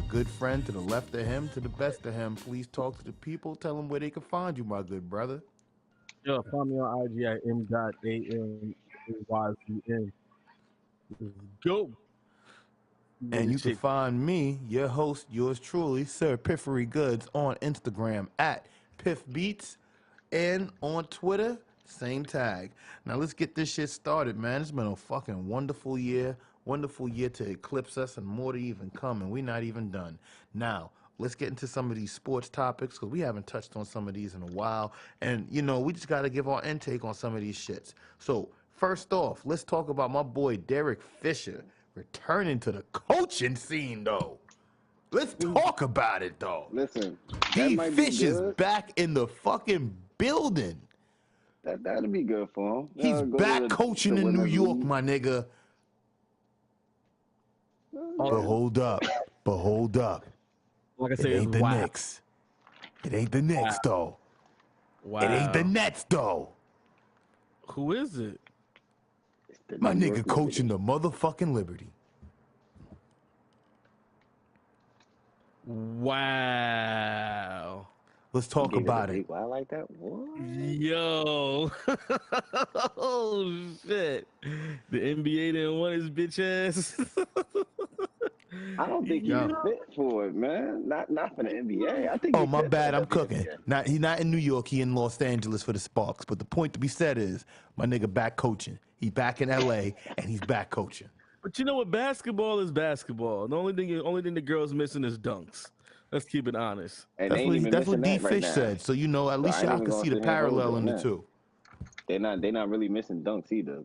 Good friend to the left of him, to the best of him. Please talk to the people. Tell them where they can find you, my good brother. Yo, find me on IG at m.am.ayzn. Go. And you can find me, your host, yours truly, Sir Piffery Goodness, on Instagram at PiffBeats, and on Twitter, same tag. Now let's get this shit started, man. It's been a fucking wonderful year. Wonderful year to eclipse us, and more to even come, and we're not even done. Now, let's get into some of these sports topics, because we haven't touched on some of these in a while. And, you know, we just got to give our intake on some of these shits. So, first off, let's talk about my boy Derek Fisher returning to the coaching scene, though. Let's talk about it, though. Listen, Fish is back in the fucking building. That'll be good for him. He's back coaching in New York, my nigga. But hold up. Like I said, it ain't the Knicks. It ain't the Knicks, though. Wow. It ain't the Nets, though. Who is it? My nigga coaching the motherfucking Liberty. Wow. Let's talk about it. I like that. What? Yo. Oh, shit. The NBA didn't want his bitch ass. I don't think he's fit for it, man. Not for the NBA. I think. Oh, my bad. I'm cooking. He's not in New York. He in Los Angeles for the Sparks. But the point to be said is, my nigga back coaching. He back in LA and he's back coaching. But you know what? Basketball is basketball. The only thing the girls missing is dunks. Let's keep it honest. And that's what D Fish said. So you know, at least y'all can see the parallel in the two. They're not really missing dunks either.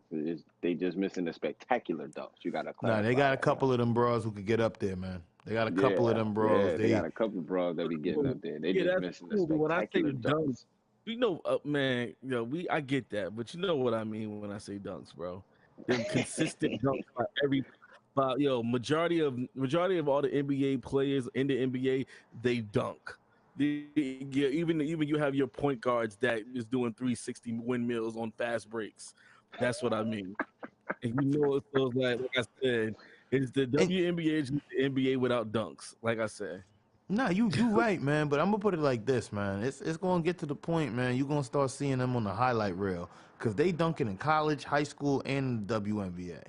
They just missing the spectacular dunks. You gotta clarify. Nah, they got a couple of them bros who could get up there, man. They got a couple of them bros. Yeah, they got a couple of bros that be getting up there. They just missing the spectacular when I say dunks. You know, man, I get that, but you know what I mean when I say dunks, bro. They're consistent dunks by majority of all the NBA players in the NBA, they dunk. Even you have your point guards that is doing 360 windmills on fast breaks. That's what I mean. And you know, it feels like I said, it's the WNBA is the NBA without dunks. Like I said. Nah, you right, man. But I'm gonna put it like this, man. It's gonna get to the point, man. You're gonna start seeing them on the highlight reel because they dunking in college, high school, and the WNBA.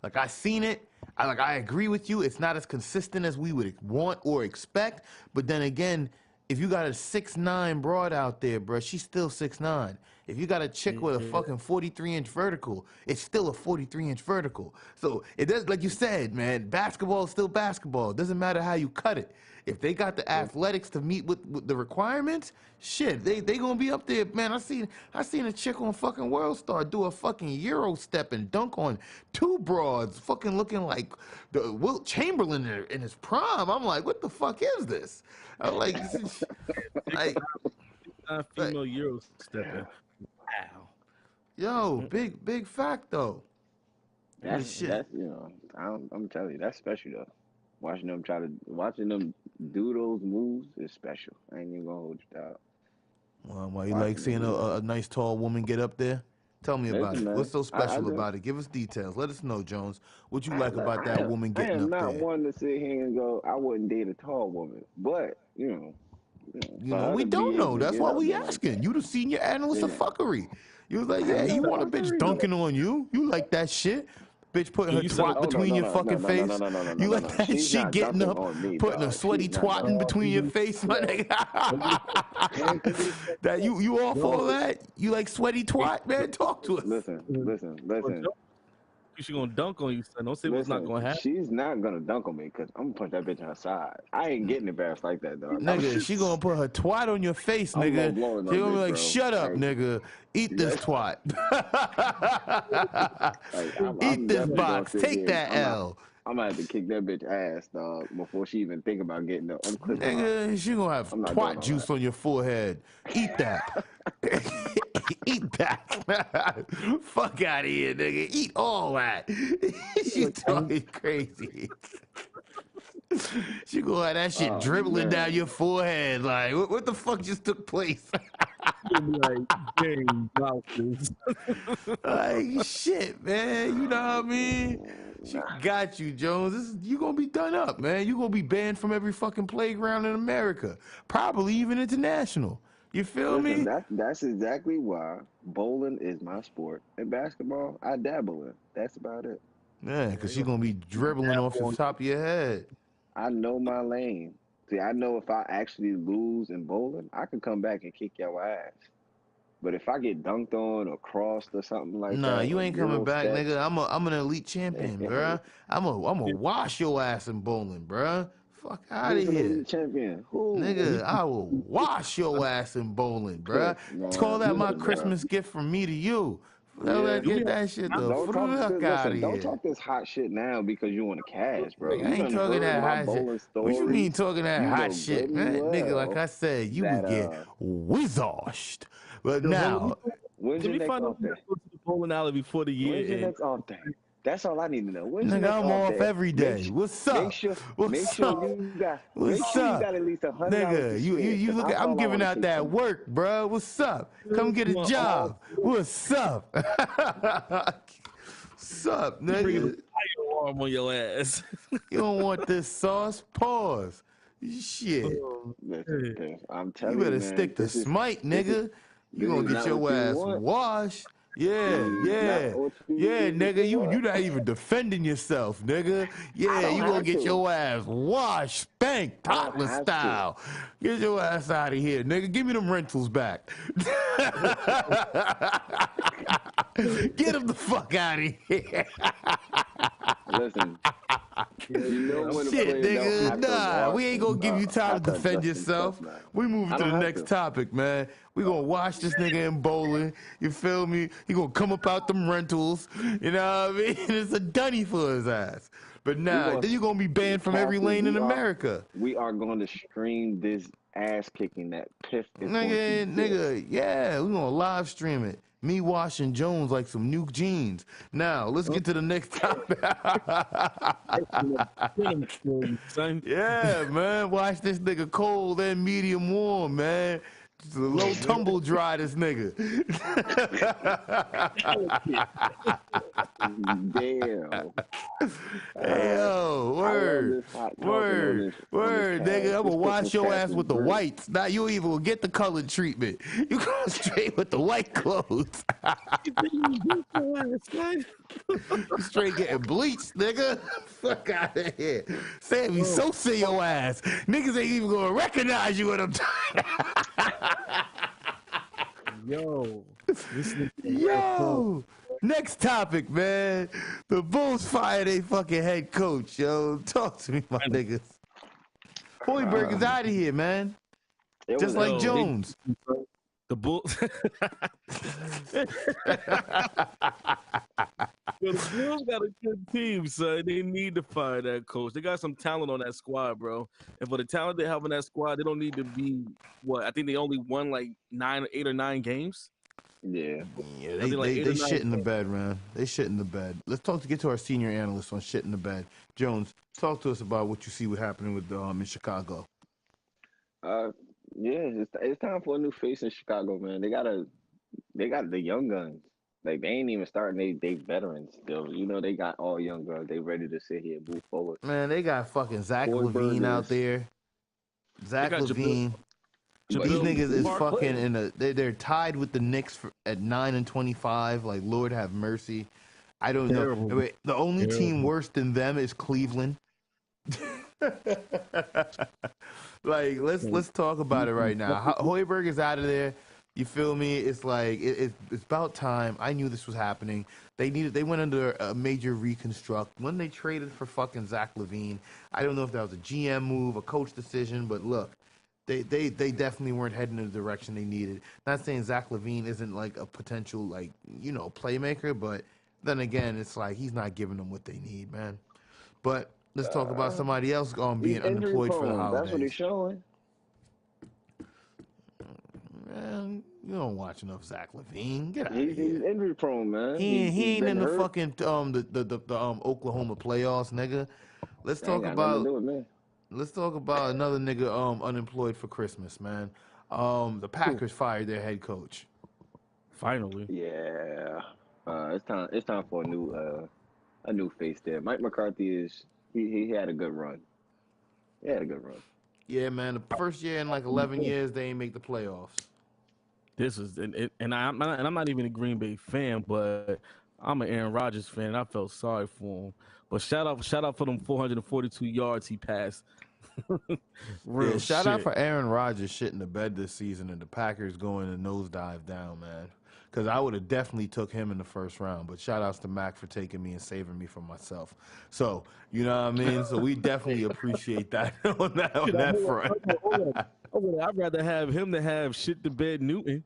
Like I seen it. I agree with you. It's not as consistent as we would want or expect. But then again, if you got a 6'9" broad out there, bro, she's still 6'9". If you got a chick with a fucking 43-inch vertical, it's still a 43-inch vertical. So it does, like you said, man, basketball is still basketball. It doesn't matter how you cut it. If they got the athletics to meet with the requirements, shit, they gonna be up there, man. I seen a chick on fucking World Star do a fucking Euro step and dunk on two broads, fucking looking like the Wilt Chamberlain in his prime. I'm like, what the fuck is this? I'm like, female Euro stepping. Wow. Mm-hmm. Yo, big fact though. That's I'm telling you, that's special though. Watching them do those moves is special. I ain't even gonna hold you down. Well, why you like seeing a nice tall woman get up there? Tell me about it. What's so special about it? Give us details. Let us know, Jones. What you like about that woman getting up there? I am not one to sit here and go, I wouldn't date a tall woman. But, we don't know. That's why we asking. You the senior analyst of fuckery. You was like, yeah, you want a bitch dunking on you. You like that shit. Bitch putting her twat between your fucking face. You like that shit getting up, putting a sweaty twat in between your face, my nigga. That you all for that? You like sweaty twat, man? Talk to us. Listen. She gonna dunk on you, son. Don't say what's not Listen, gonna happen. she's not gonna dunk on me because I'm gonna punch that bitch in her side. I ain't getting embarrassed like that, dog. Nigga, she gonna put her twat on your face, I'm low nigga. blowing She that gonna be bitch, like, bro. shut up, Like, nigga. Eat this twat. like Eat I'm this definitely gonna box. sit Take here. that L. I'm gonna have to kick that bitch ass, dog, before she even think about getting up. I'm clipping her. Nigga, she gonna have I'm not doing twat all juice that. on your forehead. Eat that. Eat that. Fuck out of here, nigga. Eat all that. She talking crazy. She gonna have that shit Oh dribbling down your man. forehead. Like, what the fuck just took place? You'll be like, dang, doctors. Like, shit, man. You know what I mean? She got you, Jones. You gonna be done up, man. You gonna be banned from every fucking playground in America, probably even international. You feel Listen, me? that's exactly why bowling is my sport, and basketball I dabble in. That's about it. Yeah, because she gonna be dribbling off the top of your head. I know my lane. See, I know if I actually lose in bowling, I can come back and kick your ass. But if I get dunked on or crossed or something like Nah, that, you or ain't coming zero back, steps, nigga. I'm an elite champion, bruh. I'm a wash your ass in bowling, bruh. Fuck out of who's an here. elite champion? Who? Nigga, I will wash your ass in bowling, bruh. Call Man, that my listen, bro. Christmas gift from me to you. Yeah. Get that shit the Don't talk. fuck out of Listen, don't here. talk this hot shit now because you want to cash, bro. I You ain't done talking heard that my hot shit. bowling What you mean stories. talking that You hot know shit, good and man? Nigga, like I well said, you that would get wizoshed. But now, when's Let your me next find out off when day? I go to the bowling alley before the When's your year ends. next off day? That's all I need to know. When's your nigga, next I'm off off day? every day. What's Make up? sure make What's sure up? make What's sure you up? got at least $100 to Nigga, spare. you Cause look at, that's I'm all I giving want to out kick that from you. work, bro. What's up? Come get a job. What's up? What's up, You bringing a nigga? firearm on your ass. You don't want this sauce? Pause. Shit. Listen, I'm You telling you, better man, stick to Smite, nigga. You this gonna is get not what your you ass want. washed. This Yeah, is not yeah. what Yeah, you nigga, you want. not even defending yourself, nigga. I Yeah, don't you gonna have get to. your ass washed, spanked, I don't toddler have to. style. Get your ass out of here, nigga. Give me them rentals back. Get him the fuck out of here. Listen, you know when a Shit, player don't nigga. have to Nah, we wash ain't gonna give you time to have to defend adjust himself yourself. now. We moving I to don't the have next to. topic, man. We gonna watch this nigga in bowling. You feel me? He gonna come up out them rentals. You know what I mean? It's a dunny for his ass. But We nah, gonna then you gonna be banned from every Cassie, lane in America. we are going to stream this ass kicking that Piff is going to get. Nigga, yeah, we gonna live stream it. Me washing Jones like some new jeans. Now, let's get to the next topic. Son. Yeah, man. Watch this nigga cold and medium warm, man. Just a low tumble dry this nigga. Damn. Hey yo, I love word, this hot talking word, on this word, nigga. cast. I'm gonna This wash Christmas your cast ass is with the great. whites. Now you ain't even gonna get the colored treatment. You go straight with the white clothes. Straight getting bleached, nigga. Fuck out of here. Sammy Sosa your ass. Niggas ain't even gonna recognize you when I'm talking. Yo, Yo, next topic, man. The Bulls fired a fucking head coach, yo. Talk to me, my niggas. Hoiberg is out of here, man. It Just was like Jones. The Bulls. The Bulls got a good team, son. They need to fire that coach. They got some talent on that squad, bro. And for the talent they have on that squad, they don't need to be what? I think they only won like 8 or 9 games. Yeah. Yeah, They shit in the bed, man. They shit in the bed. Let's get to our senior analyst on shit in the bed. Jones, talk to us about what you see what happening with in Chicago. Yeah, it's time for a new face in Chicago, man. They got the young guns. Like they ain't even starting they veterans still. You know, they got all young guns. They ready to sit here and move forward. Man, they got fucking Zach Hoiberg LaVine out is- there. Zach got LaVine. But These Jabril niggas is Park fucking in a. They're tied with the Knicks at 9-25. Like, Lord have mercy. I don't Terrible. know. Wait, the only team worse than them is Cleveland. Like, let's talk about it right now. Hoiberg is out of there. You feel me? It's like it's about time. I knew this was happening. They went under a major reconstruct when they traded for fucking Zach LaVine. I don't know if that was a GM move, a coach decision, but look, they definitely weren't heading in the direction they needed. Not saying Zach LaVine isn't like a potential like playmaker, but then again, it's like he's not giving them what they need, man. But let's talk about somebody else He's being injury unemployed for the prone. That's what he's holidays. showing. Man, you don't watch enough Zach LaVine. Get out of He's here. injury prone, man. He He's ain't been in the hurt. fucking the Oklahoma playoffs, nigga. Let's That ain't talk got nothing to about do with me. let's talk about another nigga unemployed for Christmas, man. The Packers fired their head coach. Finally. Yeah. It's time for a new face there. Mike McCarthy he had a good run. He had a good run. Yeah, man. The first year in like 11 years they ain't make the playoffs. This is and I'm not even a Green Bay fan, but I'm an Aaron Rodgers fan. And I felt sorry for him. But shout out for them 442 yards he passed. Real Yeah, shout out shit. for Aaron Rodgers shitting the bed this season and the Packers going to nosedive down, man. Because I would have definitely took him in the first round. But shout outs to Mac for taking me and saving me from myself. So, you know what I mean? So we definitely appreciate that on that front. I'd rather have him than have shit the bed Newton.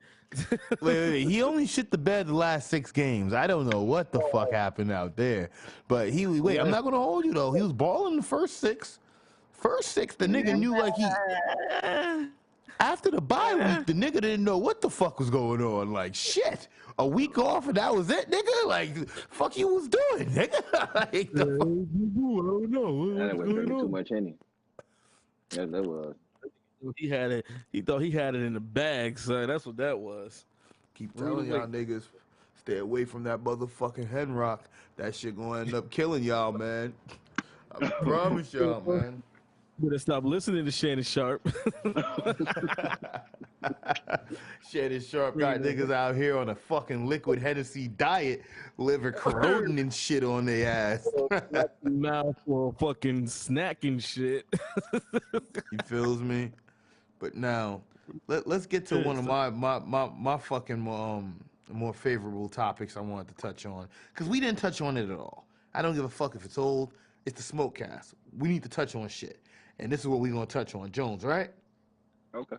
Wait. He only shit the bed the last 6 games. I don't know what the fuck happened out there. But I'm not going to hold you, though. He was balling the first 6. First 6, the nigga knew like he... After the bye week, the nigga didn't know what the fuck was going on. Like, shit, a week off and that was it, nigga? Like, fuck you was doing, nigga? Like, I don't know. That was drinking too much Henny. That was. He had it. He thought he had it in the bag, son. That's what that was. Keep telling y'all niggas, stay away from that motherfucking hen rock. That shit gonna end up killing y'all, man. I promise y'all, man. Better stop listening to Shannon Sharp. Shannon Sharp got niggas out here on a fucking liquid Hennessy diet, liver corroding and shit on their ass. Mouth for fucking snacking shit. You feels me? But now, let's get to one of my fucking more favorable topics I wanted to touch on. Because we didn't touch on it at all. I don't give a fuck if it's old. It's the smoke cast. We need to touch on shit. And this is what we're going to touch on. Jones, right? Okay.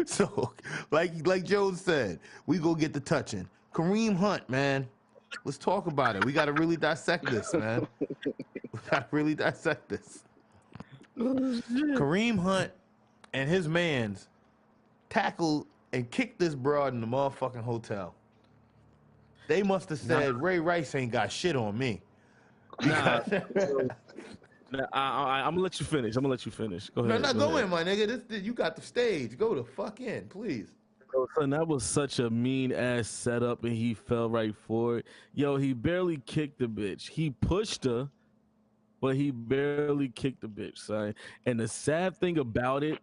So, like Jones said, we go get the touching. Kareem Hunt, man. Let's talk about it. We got to really dissect this, man. We got to really dissect this. Kareem Hunt and his mans tackled and kicked this broad in the motherfucking hotel. They must have said, Ray Rice ain't got shit on me. Nah, I'm gonna let you finish. Go ahead. Go in, my nigga. You got the stage. Go the fuck in, please. Son, that was such a mean ass setup, and he fell right for it. Yo, he barely kicked the bitch. He pushed her, but he barely kicked the bitch, son. And the sad thing about it,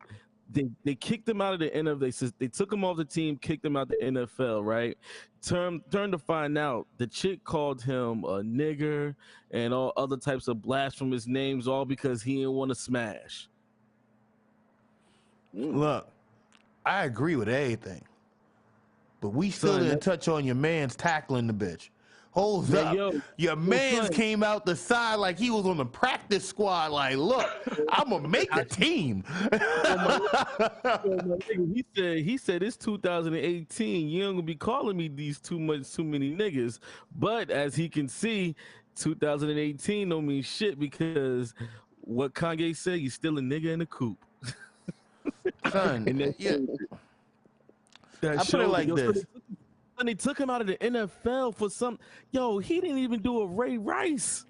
they kicked him out of the NFL. They took him off the team, kicked him out the NFL, right? Turn to find out, the chick called him a nigger and all other types of blasphemous names, all because he didn't want to smash. Look, I agree with everything, but we still didn't touch on your man's tackling the bitch. Hold up. Your man's came out the side like he was on the practice squad. Like, look, I'm going to make a team. He said, it's 2018. You ain't going to be calling me these too many niggas. But as he can see, 2018 don't mean shit because what Kanye said, you still a nigga in the coop. Son, I put it like this. And they took him out of the NFL for some. Yo, he didn't even do a Ray Rice.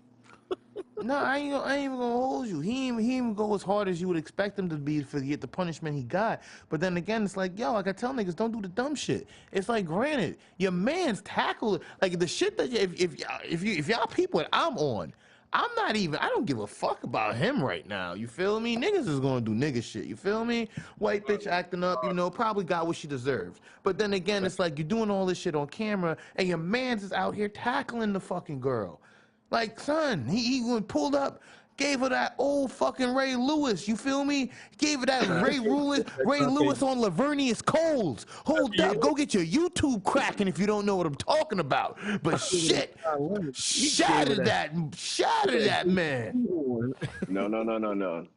No, I ain't even gonna hold you. He ain't even go as hard as you would expect him to be to get the punishment he got. But then again, it's like, yo, like I tell niggas, don't do the dumb shit. It's like, granted, your man's tackled like the shit that if y'all peep what I'm on. I don't give a fuck about him right now. You feel me? Niggas is gonna do nigga shit. You feel me? White bitch acting up, probably got what she deserved. But then again, it's like you're doing all this shit on camera and your man's is out here tackling the fucking girl. Like, son, he pulled up, Gave her that old fucking Ray Lewis. You feel me? Gave her that Ray Lewis on Lavernius Coles. Hold up. Go get your YouTube cracking if you don't know what I'm talking about. But shit, shattered that man. No.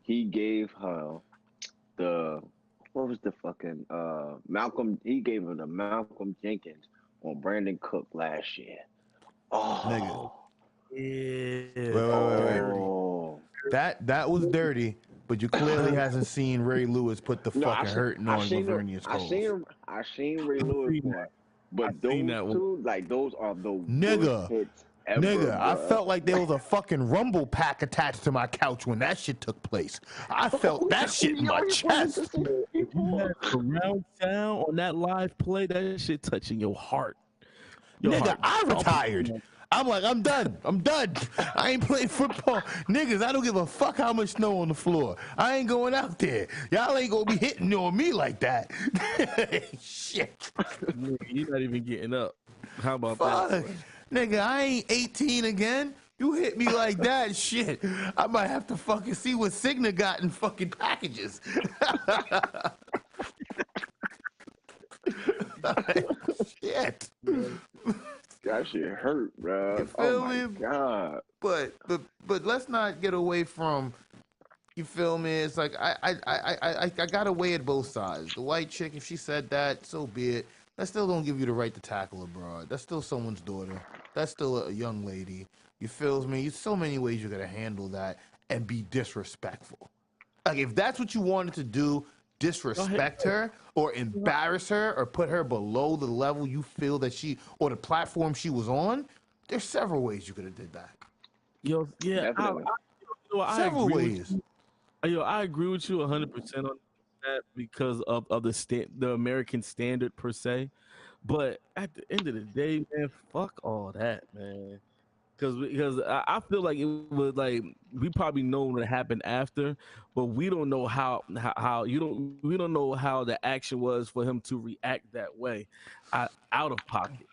He gave her what was the fucking Malcolm? He gave her the Malcolm Jenkins on Brandon Cook last year. Oh, Nigga. Yeah. That was dirty, but you clearly hasn't seen Ray Lewis put the fucking hurting on Lavernius Coles. I seen Ray Lewis part, but those two, like, those are the worst hits ever. Nigga, bro. I felt like there was a fucking rumble pack attached to my couch when that shit took place. I felt that shit in my chest. If you had surround sound on that live play, that shit touching your heart. Nigga, I retired. I'm like, I'm done. I ain't playing football. Niggas, I don't give a fuck how much snow on the floor. I ain't going out there. Y'all ain't gonna be hitting on me like that. Shit. You're not even getting up. How about that? Fuck. Nigga, I ain't 18 again. You hit me like that, shit. I might have to fucking see what Cigna got in fucking packages. Shit. That shit hurt, bro. You feel oh my me? God. But let's not get away from. You feel me? It's like I gotta weigh it both sides. The white chick, if she said that, so be it. That still don't give you the right to tackle abroad. That's still someone's daughter. That's still a young lady. You feel me? There's so many ways you're gonna handle that and be disrespectful. Like if that's what you wanted to do, disrespect her or embarrass her or put her below the level you feel that she or the platform she was on, there's several ways you could have did that. Yo, yeah, several ways. I agree with you 100% on that because of the American standard per se. But at the end of the day, man, fuck all that, man. Because I feel like it was like we probably know what happened after, but we don't know how we don't know how the action was for him to react that way, out of pocket.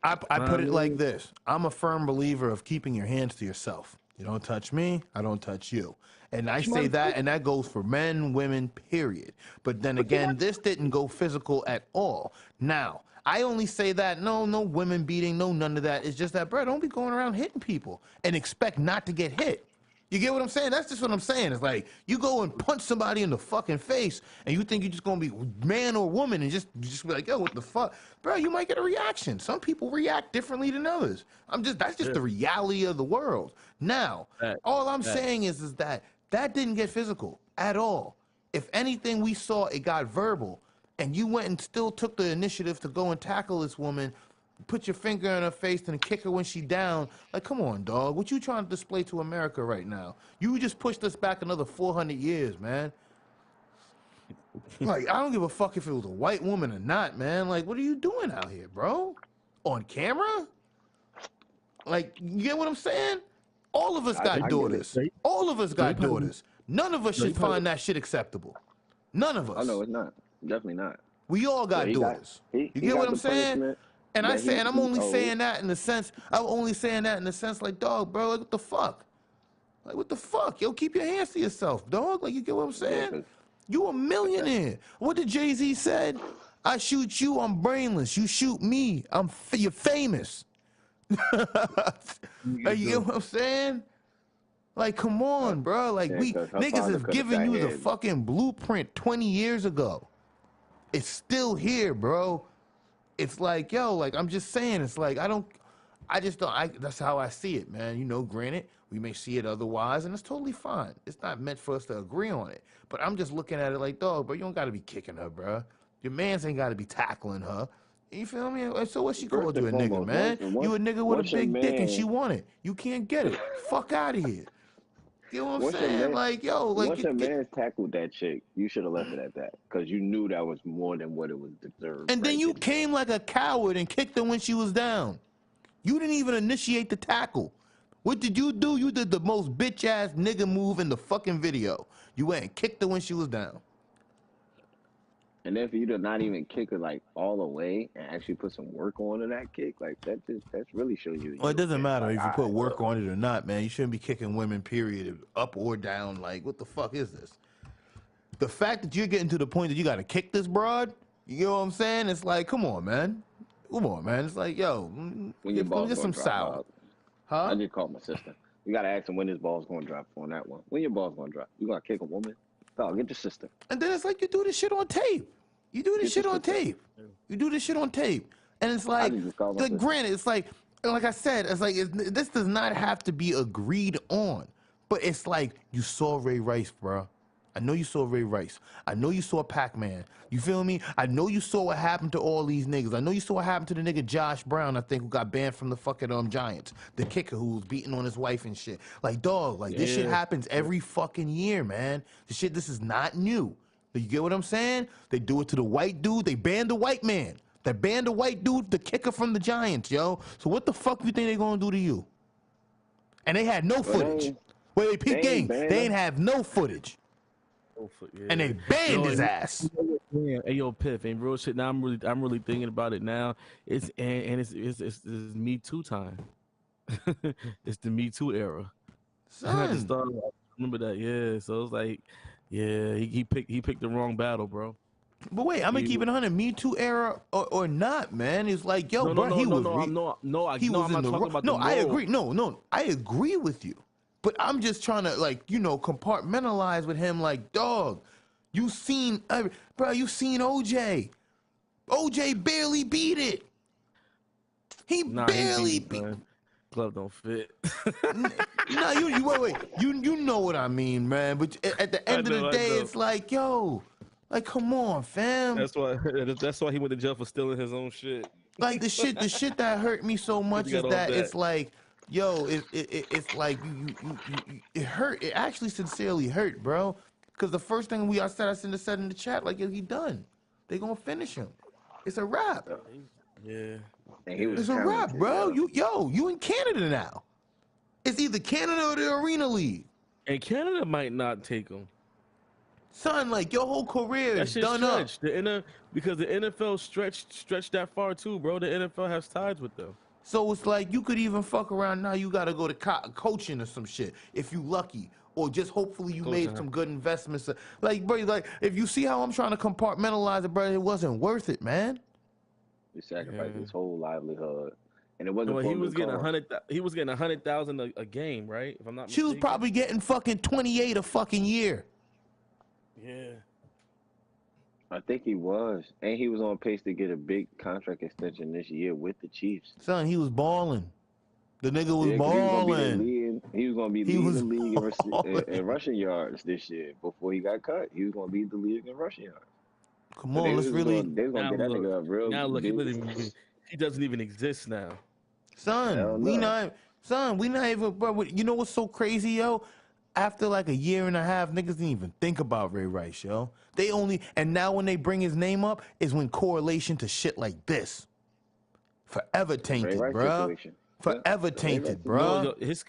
I put it like this: I'm a firm believer of keeping your hands to yourself. You don't touch me, I don't touch you. And I say that, and that goes for men, women, period. But then again, this didn't go physical at all. Now, I only say that, no women beating, no none of that. It's just that, bro, don't be going around hitting people and expect not to get hit. You get what I'm saying? That's just what I'm saying. It's like, you go and punch somebody in the fucking face, and you think you're just going to be man or woman and just be like, yo, what the fuck? Bro, you might get a reaction. Some people react differently than others. That's just the reality of the world. Now, all I'm saying is that didn't get physical at all. If anything, we saw it got verbal, and you went and still took the initiative to go and tackle this woman, put your finger in her face and kick her when she down. Like, come on, dog. What you trying to display to America right now? You just pushed us back another 400 years, man. Like, I don't give a fuck if it was a white woman or not, man. Like, what are you doing out here, bro? On camera? Like, you get what I'm saying? All of us got daughters. All of us got daughters. None of us should find that shit acceptable. None of us. Oh, no, it's not. Definitely not. We all got daughters. You get what I'm saying? And I'm only saying that in the sense, like, dog, bro, like, what the fuck? Like, what the fuck? Yo, keep your hands to yourself, dog. Like, you get what I'm saying? You a millionaire. What did Jay-Z said? I shoot you, I'm brainless. You shoot me, you're famous. Like, you get what I'm saying? Like, come on, bro. Like, niggas have given you the fucking blueprint 20 years ago. It's still here, bro. It's like, yo, like, I'm just saying, it's like, that's how I see it, man. You know, granted, we may see it otherwise, and it's totally fine. It's not meant for us to agree on it. But I'm just looking at it like, dog, bro, you don't got to be kicking her, bro. Your mans ain't got to be tackling her. You feel me? So what she called you a nigga, man? You a nigga with a big dick and she want it. You can't get it. Fuck out of here. You know what I'm saying? Like, yo, like, once a man tackled that chick, you should have left it at that, because you knew that was more than what it was deserved. And then you came like a coward and kicked her when she was down. You didn't even initiate the tackle. What did you do? You did the most bitch ass nigga move in the fucking video. You went and kicked her when she was down. And then for you to not even kick it like all the way and actually put some work on in that kick, like that really shows you. Well, it doesn't matter like, if you put work on it or not, man. You shouldn't be kicking women, period, up or down. Like, what the fuck is this? The fact that you're getting to the point that you got to kick this broad, you know what I'm saying? It's like, come on, man. Come on, man. It's like, yo, when your ball's get some drop sour. out. Huh? I just called my sister. You gotta ask him when his ball's gonna drop on that one. When your ball's gonna drop? You gonna kick a woman? Dog, get your sister. And then it's like you do this shit on tape. You do this shit on tape. You do this shit on tape. And it's like granted, it's like I said, it's like this does not have to be agreed on. But it's like you saw Ray Rice, bro. I know you saw Ray Rice. I know you saw Pac-Man. You feel me? I know you saw what happened to all these niggas. I know you saw what happened to the nigga Josh Brown, I think, who got banned from the fucking Giants. The kicker who was beating on his wife and shit. Like, dog, like this shit happens every fucking year, man. This is not new. You get what I'm saying? They do it to the white dude. They banned the white man. They banned the white dude, the kicker from the Giants, yo. So what the fuck you think they gonna do to you? And they had no footage. Wait, peep game. They ain't have no footage. Yeah. And they banned his ass. Hey, yo, Piff, and real shit. Now I'm really thinking about it now. It's Me Too time. It's the Me Too era. Son. I remember that. Yeah. So it's like, yeah, he picked the wrong battle, bro. But wait, I'm gonna keep it 100. Me Too era or not, man. It's like, yo, bro, he was in the wrong. No, I agree. No, I agree with you. But I'm just trying to, like, you know, compartmentalize with him. Like, dog, you seen OJ. OJ barely beat it. He barely beat it. Glove don't fit. No, wait. You know what I mean, man. But at the end of the day, it's like, yo, like, come on, fam. That's why he went to jail for stealing his own shit. Like the shit that hurt me so much is that it's like, yo, it's like it hurt. It actually sincerely hurt, bro. Because the first thing I said in the chat, like, yo, he done. They gonna finish him. It's a wrap. Yeah. It's a wrap, bro. You in Canada now. It's either Canada or the Arena League. And Canada might not take him. Son, like, your whole career is done up. Because the NFL stretched that far too, bro. The NFL has ties with them. So it's like you could even fuck around now. You got to go to coaching or some shit if you lucky, or just hopefully you made some good investments. Like, bro, like if you see how I'm trying to compartmentalize it, bro, it wasn't worth it, man. He sacrificed his whole livelihood, and it wasn't. Well, he was getting $100,000 a game, right? If I'm not mistaken. She was probably getting fucking 28 a fucking year. Yeah. I think he was. And he was on pace to get a big contract extension this year with the Chiefs. Son, he was balling. The nigga was balling. He was going to be leading the league in rushing yards this year. Before he got cut, he was going to lead the league in rushing yards. Come on, let's really. They was going to get that nigga a real. Now look, he doesn't even exist now. Son, we not even, bro. You know what's so crazy, yo? After like a year and a half, niggas didn't even think about Ray Rice, yo. And now when they bring his name up is when correlation to shit like this. Forever tainted, bro. Forever tainted, bro. This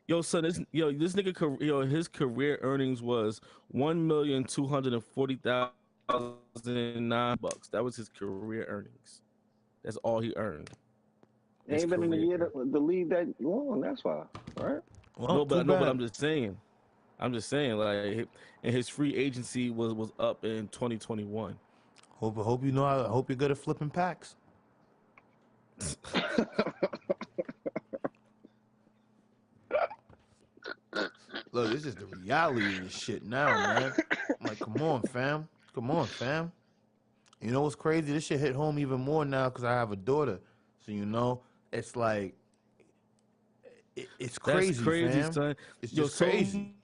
nigga, his career earnings was $1,240,009. That was his career earnings. That's all he earned. He ain't been in the league that long. That's why, right? Well, but I'm just saying, like, and his free agency was up in 2021. Hope you know. I hope you're good at flipping packs. Look, this is the reality of this shit now, man. I'm like, come on, fam. You know what's crazy? This shit hit home even more now because I have a daughter. So, you know, it's like, it's crazy, That's crazy, fam. son. It's just crazy.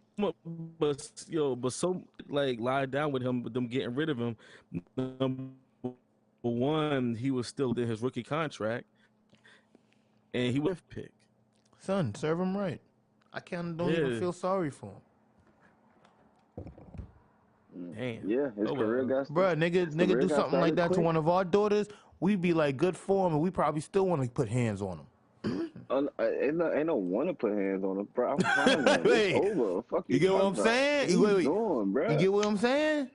But so like lied down with him, with them getting rid of him. Number one, he was still in his rookie contract, and he was pick. Son, serve him right. I don't even feel sorry for him. Damn. Yeah, his career got. Bro, nigga do something like that to one of our daughters, we'd be like, good for him, and we probably still want to put hands on him. Ain't no want to put hands on him, bro. I'm fine. It's over. Fuck you get what I'm saying? What you doing, bro? You get what I'm saying?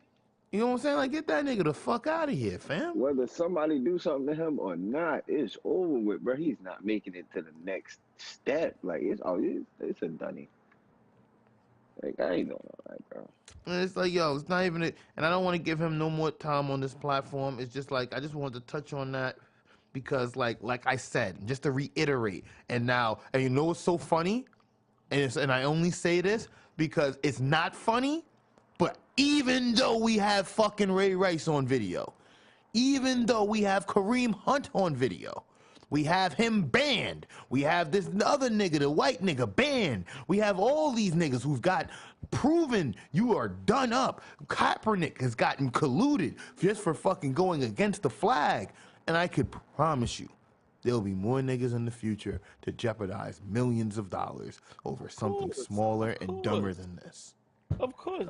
You know what I'm saying? Like, get that nigga the fuck out of here, fam. Whether somebody do something to him or not, it's over with, bro. He's not making it to the next step. Like it's a dunny. Like I ain't doing all that, bro. And it's like, yo, it's not even it. And I don't want to give him no more time on this platform. It's just like, I just wanted to touch on that because, like I said, just to reiterate. And now, and you know what's so funny? And I only say this because it's not funny, but even though we have fucking Ray Rice on video, even though we have Kareem Hunt on video, we have him banned. We have this other nigga, the white nigga, banned. We have all these niggas who've got proven you are done up. Kaepernick has gotten colluded just for fucking going against the flag. And I could promise you, there'll be more niggas in the future to jeopardize millions of dollars over something smaller and dumber than this. Of course.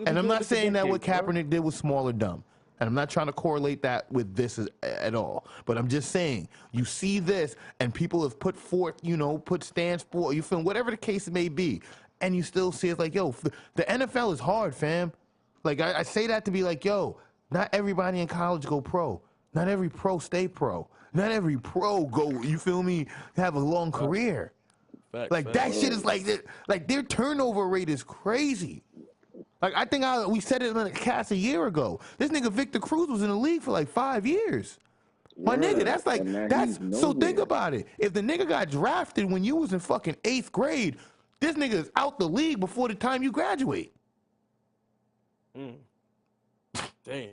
And I'm not saying that what Kaepernick did was small or dumb. And I'm not trying to correlate that with this at all. But I'm just saying, you see this, and people have put forth, put stands for, you feel, whatever the case may be. And you still see it's like, yo, the NFL is hard, fam. Like, I say that to be like, yo, not everybody in college go pro. Not every pro stay pro. Not every pro go, you feel me, have a long career. Like, that shit is like their turnover rate is crazy. Like, I think we said it in a cast a year ago. This nigga Victor Cruz was in the league for like 5 years. My nigga, so think about it. If the nigga got drafted when you was in fucking 8th grade, this nigga is out the league before the time you graduate. Damn.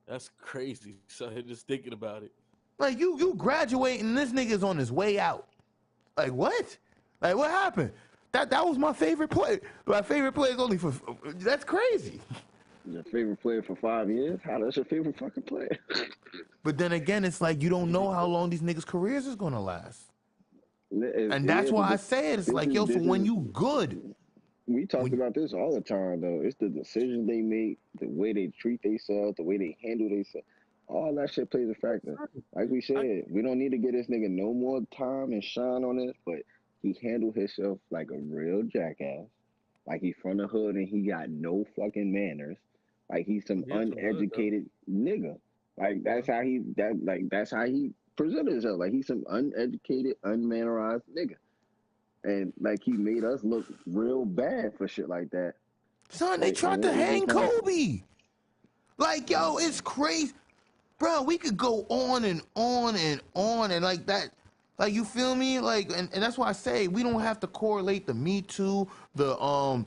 That's crazy. So just thinking about it. Like, you graduate and this nigga's on his way out. Like, what? Like, what happened? That was my favorite play. My favorite play is only for, that's crazy. Your favorite player for 5 years? How that's your favorite fucking player? But then again, it's like you don't know how long these niggas' careers is gonna last. And that's why I say it. It's like, yo, so when you good. We talk about this all the time, though. It's the decisions they make, the way they treat themselves, the way they handle themselves. All that shit plays a factor. Like we said, we don't need to get this nigga no more time and shine on this, but he handled himself like a real jackass. Like he from the hood and he got no fucking manners. Like he's some uneducated nigga. Like that's how he presented himself. Like he's some uneducated, unmannerized nigga. And like he made us look real bad for shit like that. Son, they tried to hang Kobe. Like, yo, it's crazy. Bro, we could go on and on and on and like that. Like, you feel me? Like, and that's why I say we don't have to correlate the Me Too, the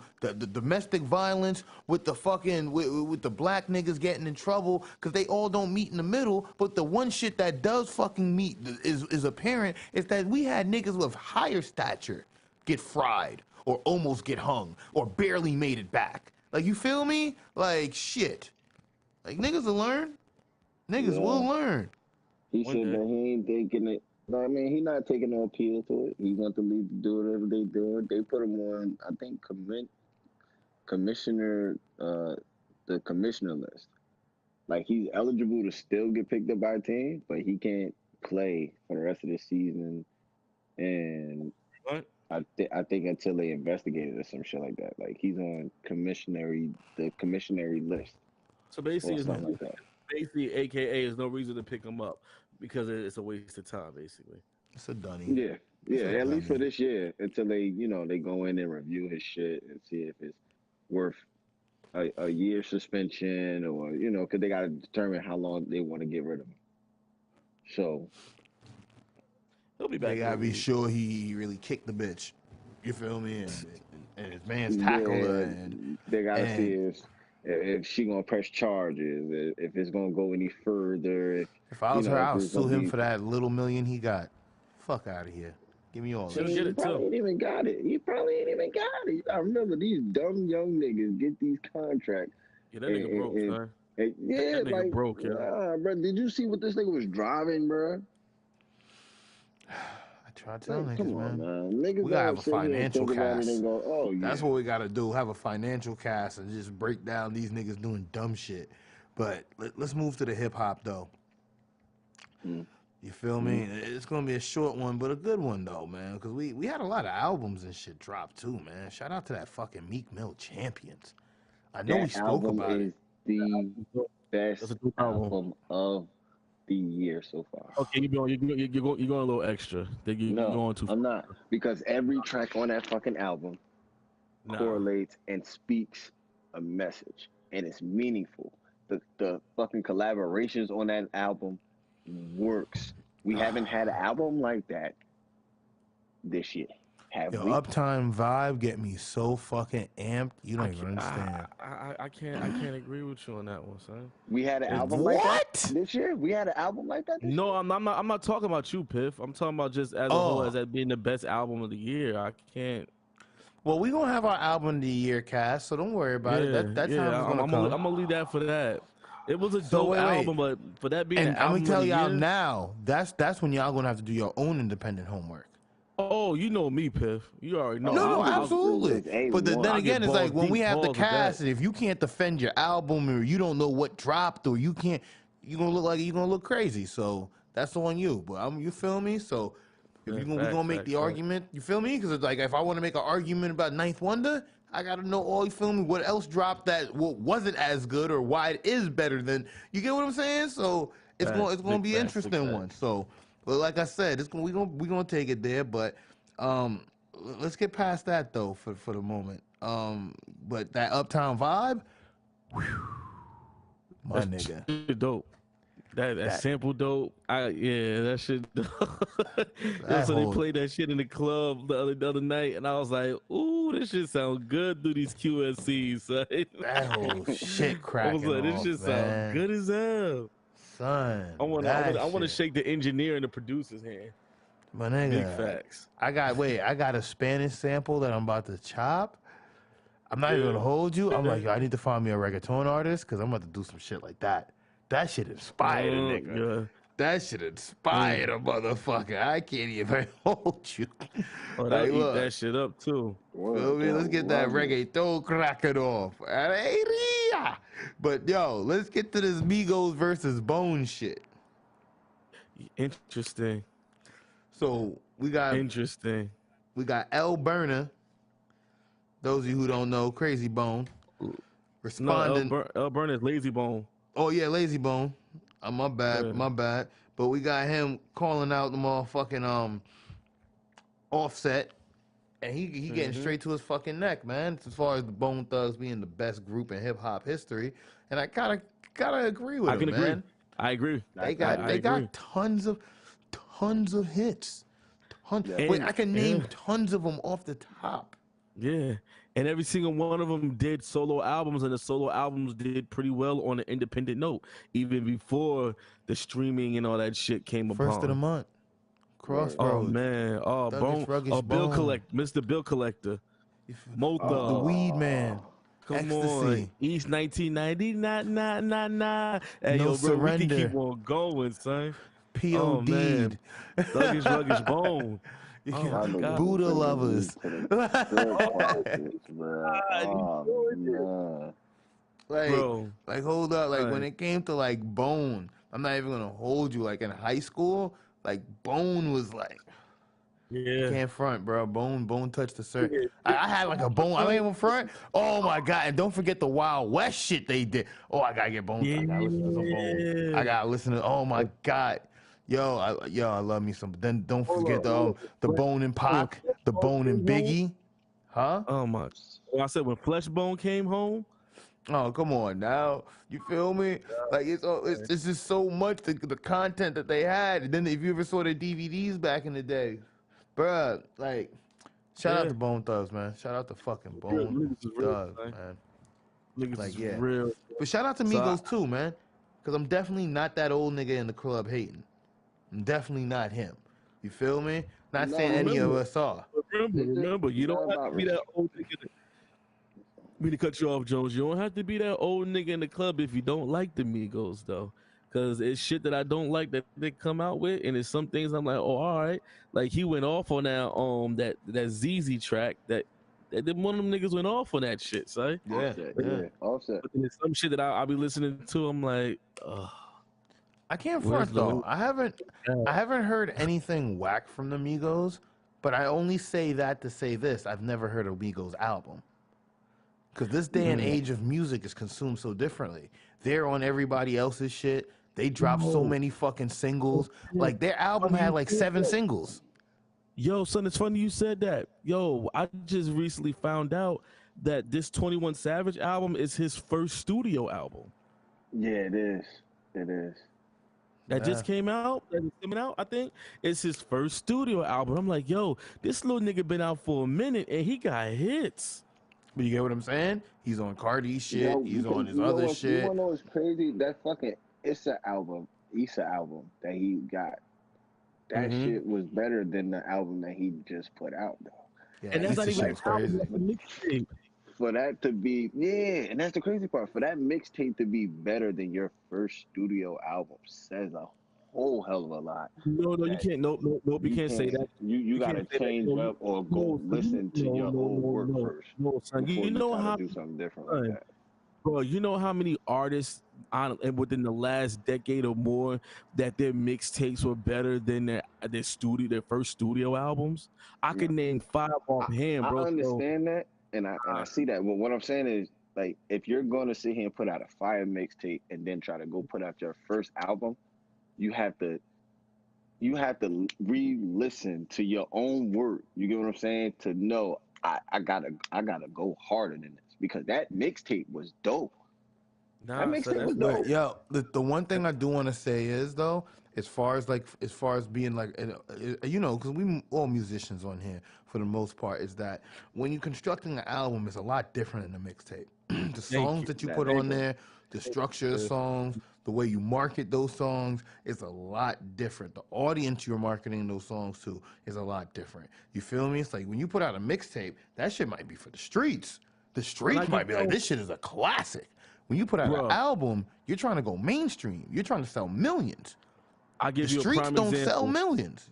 domestic violence with the fucking with the black niggas getting in trouble, because they all don't meet in the middle. But the one shit that does fucking meet is apparent is that we had niggas with higher stature get fried or almost get hung or barely made it back. Like, you feel me? Like, shit. Like, niggas will learn. Niggas will learn. He said that he ain't taking it. I mean, he not taking no appeal to it. He want the league to do whatever they do. They put him on, I think, commissioner, the commissioner list. Like, he's eligible to still get picked up by a team, but he can't play for the rest of the season. And I think until they investigate it or some shit like that. Like, he's on the commissionary list. So basically, something like that. Basically, AKA, is no reason to pick him up because it's a waste of time, basically. It's a dunny. Yeah, at least for this year, until they go in and review his shit and see if it's worth a year suspension or, because they got to determine how long they want to get rid of him. So he'll be back. They gotta be sure he really kicked the bitch. You feel me? And his man's tackled her. And they gotta see if she gonna press charges, if it's gonna go any further. If I was her, I would sue him for that little million he got. Fuck out of here. Give me all that. He probably ain't even got it. I remember these dumb young niggas get these contracts. Yeah, that nigga broke, man. Yeah, that nigga broke, yeah. Bro, did you see what this nigga was driving, bro? I try to tell niggas, come on, man. Niggas we gotta have a financial cast. Go, oh, yeah. That's what we gotta do. Have a financial cast and just break down these niggas doing dumb shit. But let's move to the hip hop though. You feel me? It's gonna be a short one, but a good one though, man. Because we had a lot of albums and shit drop too, man. Shout out to that fucking Meek Mill Champions. I know we spoke album about is it. the That's best a dope album. album of the year so far. Okay, you're going a little extra. You're No, going too I'm far. not, because every track on that fucking album Nah. correlates and speaks a message, and it's meaningful. The fucking collaborations on that album works. We haven't had an album like that this year, have Yo, we? Uptime Vibe get me so fucking amped. You don't even understand. I can't agree with you on that one, son. We had an album like that this year. We had an album like that. This No, year? I'm not talking about you, Piff. I'm talking about just as a whole, as that being the best album of the year. I can't. Well, we gonna have our album of the year cast, so don't worry about it. That time is gonna come. I'm gonna leave that for that. It was a So dope wait. album, but for that being And an I'm album gonna tell of the y'all year, now. That's when y'all gonna have to do your own independent homework. oh, you know me, Piff. You already know. No, I'll- absolutely. But then I'll again, it's like when we have the balls with that. cast, and if you can't defend your album or you don't know what dropped or you can't, you're gonna look crazy. So that's on you. But you feel me? So if Yeah, we're gonna make the argument, you feel me? Because it's like if I want to make an argument about Ninth Wonder, I gotta know all, you feel me, what else dropped that wasn't as good or why it is better than, you get what I'm saying? So it's gonna be an interesting one. So, but like I said, we gonna take it there. But let's get past that though for the moment. But that Uptown Vibe, whew, my nigga, dope. That sample dope. That shit dope. So they played that shit in the club the other night, and I was like, ooh, this shit sound good through these QSCs. Son. That whole shit cracking. I was like, this shit sound good as hell. Son, I want to shake the engineer and the producer's hand. My nigga, big facts. I got a Spanish sample that I'm about to chop. I'm not even gonna hold you. I'm like, yo, I need to find me a reggaeton artist because I'm about to do some shit like that. That shit inspired a nigga. Yeah. That shit inspired a motherfucker. I can't even hold you. Oh, they'll eat that shit up too. Feel me? Let's get that reggaeton cracking off. But yo, let's get to this Migos versus Bone shit. Interesting. So we got L Burner. Those of you who don't know, Crazy Bone. Responding. No, L Burner is Lazy Bone. Oh yeah, Lazy Bone. My bad, my bad. But we got him calling out the motherfucking Offset, and he getting straight to his fucking neck, man. As far as the Bone Thugs being the best group in hip hop history, and I gotta agree with him, man. I agree. They got tons of hits. Wait, I can name tons of them off the top. Yeah. And every single one of them did solo albums, and the solo albums did pretty well on an independent note, even before the streaming and all that shit came upon. First of the month. Crossroads. Oh, man. Oh, Bill Collector. Mr. Bill Collector. The Weed Man. Come Ecstasy. on. East 1990. Nah. Hey, No yo, bro, Surrender. we can keep on going, son. P.O.D. Oh, man. Ruggish Bone. Oh, Buddha Lovers. Like hold up, like when it came to like Bone, I'm not even gonna hold you. Like in high school, like Bone was like, can't front, bro. Bone touched the certain. I had like a Bone. I ain't even front. Oh my god! And don't forget the Wild West shit they did. Oh, I gotta get Bone. I gotta listen to some Bone. I gotta listen to. Oh my god. Yo, I love me some. Then don't forget the Bone and Pac, the Bone and Biggie, huh? Oh my! Well, I said when Fleshbone came home. Oh come on now, you feel me? Like it's just so much the content that they had. And then if you ever saw the DVDs back in the day, bruh, like shout out to Bone Thugs, man. Shout out to fucking Bone Thugs, man. Niggas like is real. But shout out to Migos too, man. Cause I'm definitely not that old nigga in the club hating. I'm definitely not him. You feel me? Not saying any of us are. Remember, you don't have to be that old nigga. Me to cut you off, Jones. You don't have to be that old nigga in the club if you don't like the Migos, though. Because it's shit that I don't like that they come out with, and it's some things I'm like, oh, all right. Like he went off on that ZZ track that one of them niggas went off on that shit, son. Yeah. Offset. But there's some shit that I'll be listening to. I'm like, ugh. I can't front though. I haven't heard anything whack from the Migos, but I only say that to say this: I've never heard a Migos album. Because this day and age of music is consumed so differently. They're on everybody else's shit. They drop so many fucking singles. Like their album had like 7 singles. Yo, son, it's funny you said that. Yo, I just recently found out that this 21 Savage album is his first studio album. Yeah, it is. It is. That just came out. That is coming out, I think. It's his first studio album. I'm like, yo, this little nigga been out for a minute and he got hits. But you get what I'm saying? He's on Cardi's shit. Yo, He's on his other shit. You wanna know what's crazy? That fucking Issa album that he got. That shit was better than the album that he just put out, though. Yeah, And that's not even crazy. a mixtape. For that to be, and that's the crazy part. For that mixtape to be better than your first studio album says a whole hell of a lot. No, you can't. No, you can't say that. You gotta change up or go listen to your old work first. No, son. You know how do something different like that. Bro, you know how many artists and within the last decade or more that their mixtapes were better than their first studio albums? I could name 5 offhand, bro. I understand that, and I see that. But what I'm saying is, like, if you're going to sit here and put out a fire mixtape and then try to go put out your first album, you have to re-listen to your own work. You get what I'm saying? To know I gotta go harder than this, because that mixtape was dope. That mixtape was dope. Yo, the one thing I do want to say is, though, as far as being like, you know, because we all musicians on here for the most part, is that when you're constructing an album, it's a lot different than a mixtape. The songs that you put on there, the structure of the songs, the way you market those songs is a lot different. The audience you're marketing those songs to is a lot different. You feel me? It's like when you put out a mixtape, that shit might be for the streets. The streets might be like, this shit is a classic. When you put out an album, you're trying to go mainstream. You're trying to sell millions. The streets don't sell millions.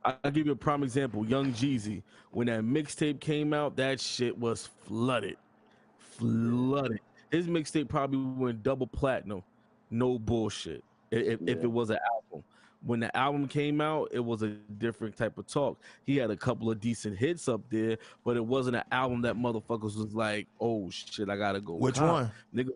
I'll give you a prime example. Young Jeezy, when that mixtape came out, that shit was flooded. His mixtape probably went double platinum. No bullshit. If it was an album. When the album came out, it was a different type of talk. He had a couple of decent hits up there, but it wasn't an album that motherfuckers was like, oh shit, I gotta go. Which one? Nigga,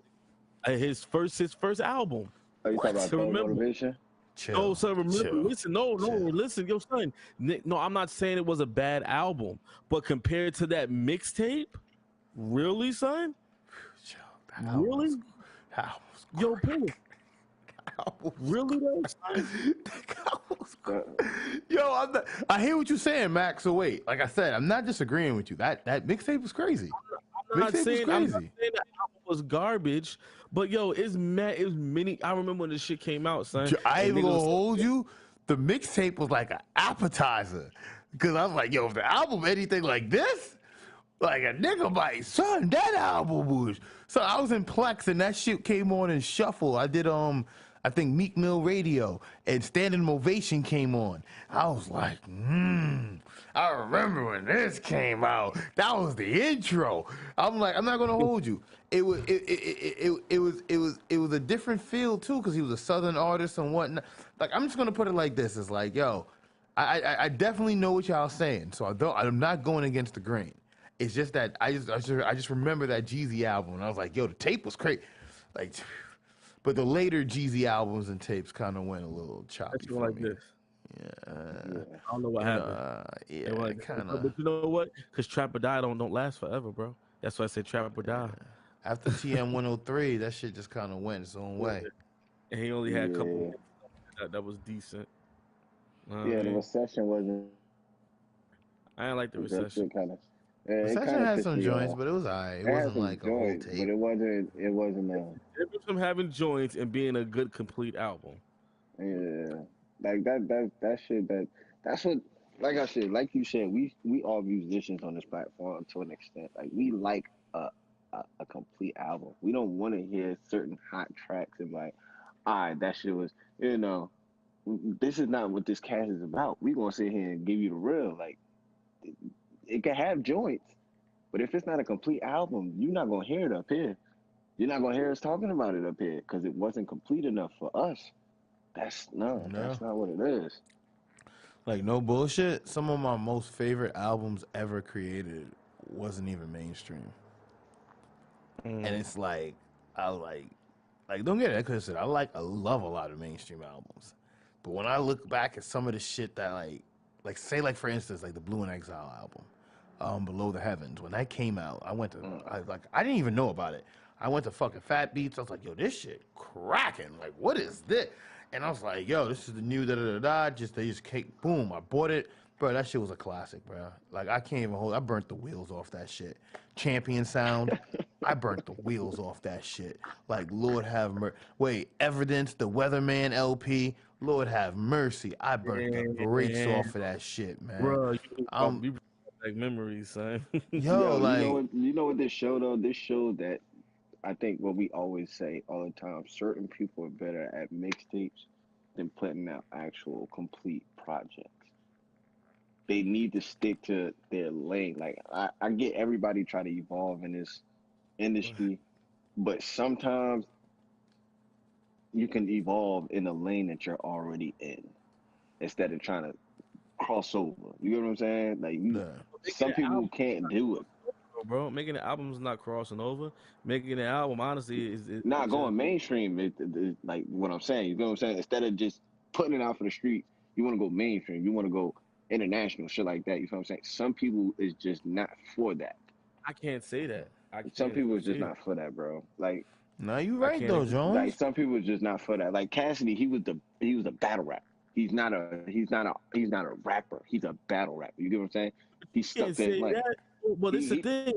his first album. Are you talking about Motivation? Chill. No, son, remember, Chill. listen, listen, yo, son. No, I'm not saying it was a bad album, but compared to that mixtape, really, son? Chill. Really? Yo, Pooh. Really though? Yo, I hear what you're saying, Max. So wait, like I said, I'm not disagreeing with you. That mixtape was crazy. I'm not saying the album was garbage, but yo, it's many. I remember when this shit came out, son. I ain't even gonna hold you. The mixtape was like an appetizer, because I was like, yo, if the album anything like this, like a nigga might, son, that album was. So I was in Plex and that shit came on in shuffle. I did I think Meek Mill Radio, and Standing Ovation came on. I was like, I remember when this came out. That was the intro. I'm like, I'm not gonna hold you. It was a different feel too, because he was a Southern artist and whatnot. Like, I'm just gonna put it like this: it's like, yo, I definitely know what y'all saying, so I'm not going against the grain. It's just that I just remember that Jeezy album, and I was like, yo, the tape was crazy, like. But the later Jeezy albums and tapes kind of went a little choppy for me. This. Yeah. I don't know what happened. Yeah, kind of. But you know what? Because Trap or Die don't last forever, bro. That's why I said Trap or Die. After TM 103, that shit just kind of went its own way. And he only had a couple that was decent. The Recession wasn't. I didn't like the Recession. Recession had some joints, but it was alright. It wasn't like a whole tape. But it wasn't. Difference from having joints and being a good complete album. Yeah, like that shit. That's what. Like I said, like you said, we all musicians on this platform to an extent. Like, we like a complete album. We don't want to hear certain hot tracks and like, all right, that shit was, you know, this is not what this cast is about. We gonna sit here and give you the real. Like, it can have joints, but if it's not a complete album, you're not gonna hear it up here. You're not gonna hear us talking about it up here because it wasn't complete enough for us. That's not what it is. Like, no bullshit. Some of my most favorite albums ever created wasn't even mainstream. and it's like I like don't get it twisted. I love a lot of mainstream albums, but when I look back at some of the shit that say like for instance like the Blue and Exile album, Below the Heavens, when that came out, I didn't even know about it. I went to fucking Fat Beats. I was like, yo, this shit cracking. Like, what is this? And I was like, yo, this is the new da-da-da-da. They just cake, boom. I bought it. Bro, that shit was a classic, bro. Like, I can't even hold. I burnt the wheels off that shit. Champion Sound, I burnt the wheels off that shit. Like, Lord have mercy. Wait, Evidence, the Weatherman LP, Lord have mercy. I burnt the brakes off of that shit, man. Bro, you like memories, son. Yo, like, you know what this show though? This show that I think what we always say all the time: certain people are better at mixtapes than putting out actual complete projects. They need to stick to their lane. Like I get everybody try to evolve in this industry, but sometimes you can evolve in a lane that you're already in instead of trying to cross over. You get what I'm saying? Like some people can't do it. Bro, making an album is not crossing over. Making an album, honestly, is not going mainstream. Like what I'm saying. You know what I'm saying? Instead of just putting it out for the street, you want to go mainstream. You want to go international, shit like that. You know what I'm saying? Some people is just not for that. I can't say that. Some people is just not for that, bro. Like, no, you right though, Jones. Like some people is just not for that. Like Cassidy, he was a battle rapper. He's not a rapper. He's a battle rapper. You get what I'm saying? He's stuck there. Like, well, this is the thing.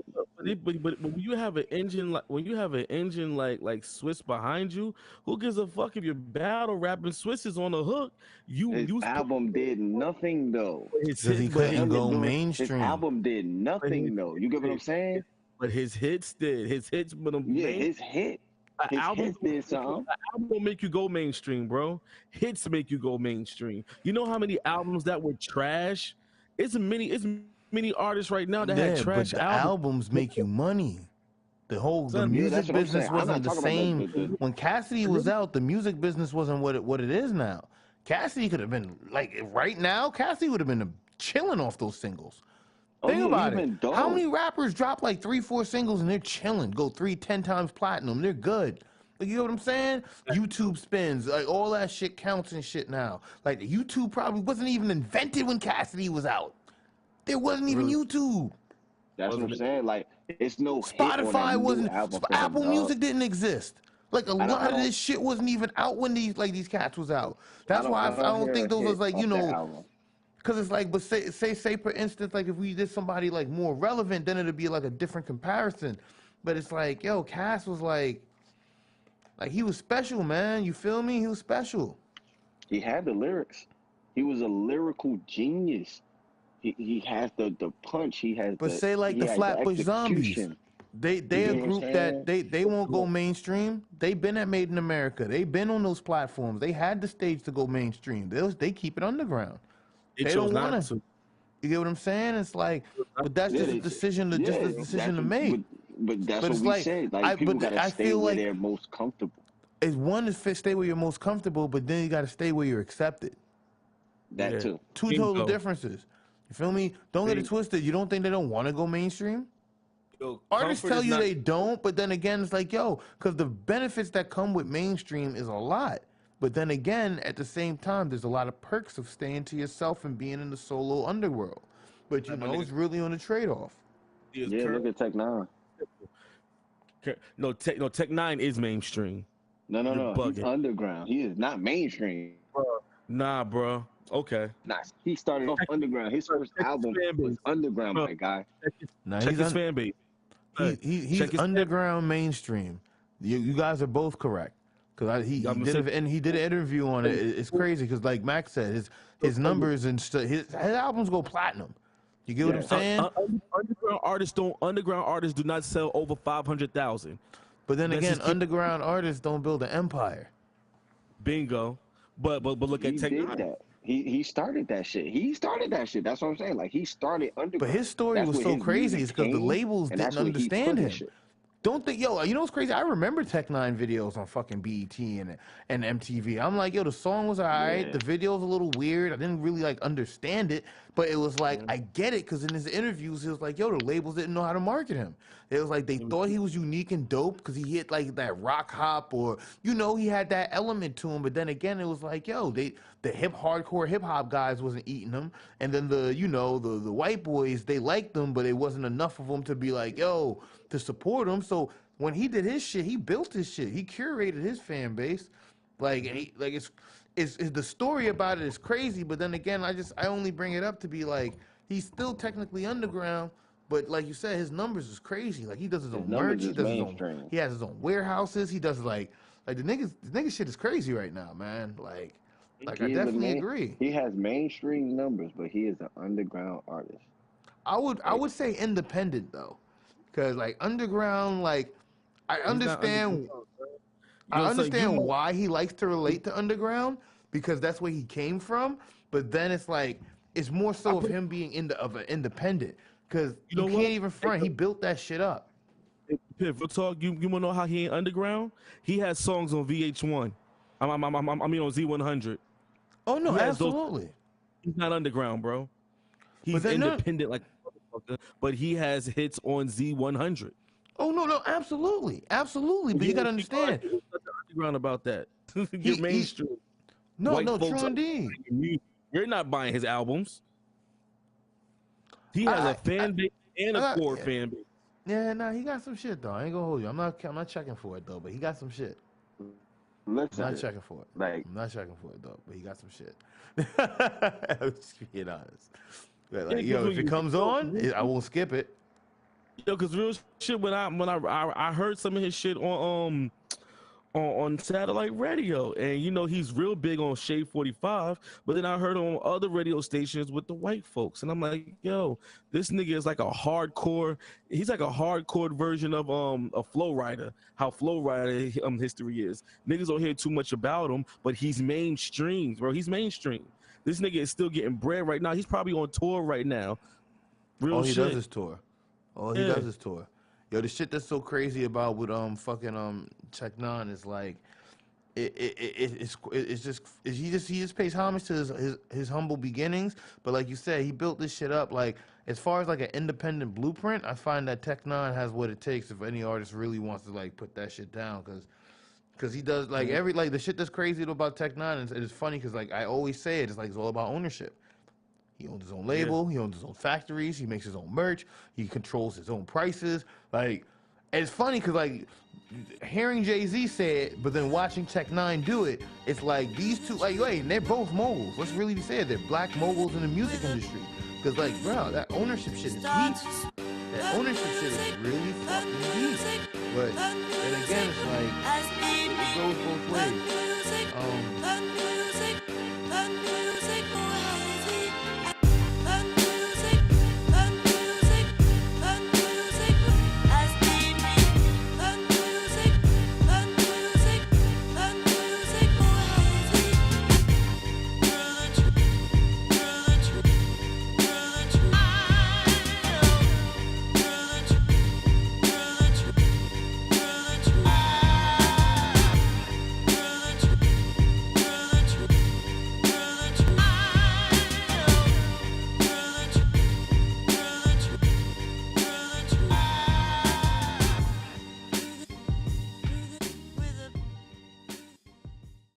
But when you have an engine like Swiss behind you, who gives a fuck if you're battle rapping? Swiss is on the hook. His album did nothing though. Because he couldn't go mainstream. His album did nothing though. You get what I'm saying? But his hits did. His hits, but his hit. His hits did something. Album don't make you go mainstream, bro. Hits make you go mainstream. You know how many albums that were trash? It's many artists right now that had trash but the albums make you money. The music business wasn't the same. When Cassidy was out, the music business wasn't what it is now. Cassidy could have been like right now. Cassidy would have been chilling off those singles. Think about it. How many rappers drop like 3-4 singles and they're chilling, go 10 times platinum? They're good. Like, you know what I'm saying? YouTube spins, like all that shit counts and shit now. Like the YouTube probably wasn't even invented when Cassidy was out. There wasn't even YouTube. That's what I'm saying. Like it's no Spotify wasn't. Apple Music didn't exist. Like a lot of this shit wasn't even out when these cats was out. That's why I don't think those was like because it's like, but say for instance, like if we did somebody like more relevant, then it'd be like a different comparison. But it's like, yo, Cass was like he was special, man. You feel me? He was special. He had the lyrics. He was a lyrical genius. He has the punch. He has. But say like the Flatbush Zombies. They a group that they won't go mainstream. They been at Made in America. They been on those platforms. They had the stage to go mainstream. They keep it underground. They don't want to. You get what I'm saying? It's like, but that's just a decision to make. But that's what we said. Like people gotta stay where they're most comfortable. It's one to stay where you're most comfortable, but then you gotta stay where you're accepted. That too. Two total differences. You feel me? Don't get it twisted. You don't think they don't want to go mainstream? Artists tell you they don't, but then again, it's like, yo, because the benefits that come with mainstream is a lot. But then again, at the same time, there's a lot of perks of staying to yourself and being in the solo underworld. But you know, it's really on a trade-off. Yeah, look at Tech 9. No, Tech 9 is mainstream. No. He's underground. He is not mainstream. Nah, bro. Okay. Nah, he started off underground. His first album was underground, my guy. Check his fan base. He's underground mainstream. You guys are both correct. Because he did an interview on it. It's crazy because, like Max said, his numbers and his albums go platinum. You get what I'm saying? Underground artists do not sell over 500,000. But then again, underground artists don't build an empire. Bingo. But look at Tech 9. He started that shit. That's what I'm saying. Like he started underground. But his story was so crazy. It's because the labels didn't understand him. Don't think, yo, you know what's crazy? I remember Tech Nine videos on fucking BET and MTV. I'm like, yo, the song was alright. Yeah. The video was a little weird. I didn't really like understand it, but it was like, Mhm. I get it, because in his interviews, he was like, yo, the labels didn't know how to market him. It was like they thought he was unique and dope because he hit like that rock hop, or he had that element to him. But then again, it was like, yo, the hardcore hip hop guys wasn't eating him, and then the white boys, they liked them, but it wasn't enough of them to be like, yo, to support him. So when he did his shit, he built his shit. He curated his fan base. Like, it's the story about it is crazy. But then again, I only bring it up to be like, he's still technically underground, but like you said, his numbers is crazy. Like, he does his own merch. He does his own. He has his own warehouses. He does like the niggas shit is crazy right now, man. Like I definitely agree. He has mainstream numbers, but he is an underground artist. I would say independent though, because like underground, like I understand why he likes to relate to underground, because that's where he came from. But then it's like it's more so of him being an independent, because you can't even front. He built that shit up. Piff, we'll talk. You wanna know how he ain't underground? He has songs on VH1. I mean on Z100. Oh no, absolutely. He's not underground, bro. He's independent like a motherfucker, but he has hits on Z100. Oh no, absolutely. But you gotta understand. Underground about that. You're mainstream. No, true indeed. You're not buying his albums. He has a fan base and a core fan base. Yeah, he got some shit though. I ain't gonna hold you. I'm not checking for it though, but he got some shit. Listen, I'm not checking for it. I'm not checking for it though, but he got some shit. I'm just being honest. But like, yo, if it comes on, I won't skip it. Yo, cause real shit, when I heard some of his shit on satellite radio, and he's real big on Shade 45, but then I heard on other radio stations with the white folks, and I'm like, yo, this nigga is like he's like a hardcore version of a Flow Rider, how Flow Rider history is. Niggas don't hear too much about him, but he's mainstream, bro. He's mainstream. This nigga is still getting bread right now. He's probably on tour right now. All he does is tour. Yo, the shit that's so crazy about with fucking Tech Nine is like he just pays homage to his humble beginnings, but like you said, he built this shit up. Like, as far as like an independent blueprint, I find that Tech Nine has what it takes if any artist really wants to like put that shit down, because he does like the shit that's crazy about Tech Nine. And it's funny because like I always say it's like it's all about ownership. He owns his own label. He owns his own factories. He makes his own merch. He controls his own prices. Like, it's funny because like hearing Jay-Z say it, but then watching Tech Nine do it, it's like these two, like, wait, they're both moguls. Let's really be said, they're black moguls in the music industry. Because like, bro, that ownership shit is deep. That ownership shit is really fucking deep. But then again, it's like it goes both ways.